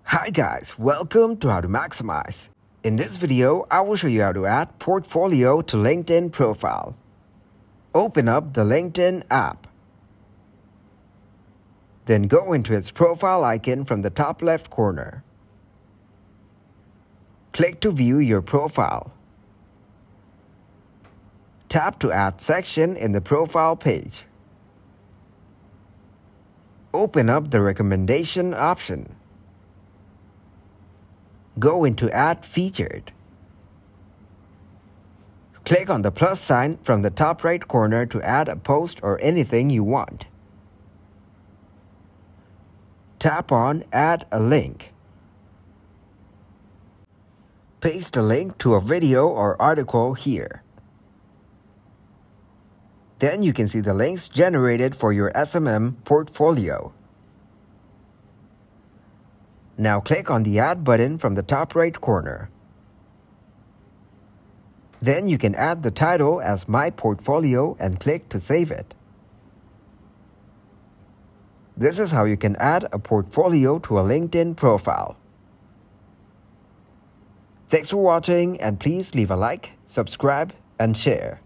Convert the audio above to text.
Hi guys, welcome to How to Maximize. In this video, I will show you how to add portfolio to LinkedIn profile. Open up the LinkedIn app. Then go into its profile icon from the top left corner. Click to view your profile. Tap to add section in the profile page. Open up the recommendation option. Go into Add Featured. Click on the plus sign from the top right corner to add a post or anything you want. Tap on Add a Link. Paste a link to a video or article here. Then you can see the links generated for your SMM portfolio. Now click on the Add button from the top right corner. Then you can add the title as My Portfolio and click to save it. This is how you can add a portfolio to a LinkedIn profile. Thanks for watching, and please leave a like, subscribe, and share.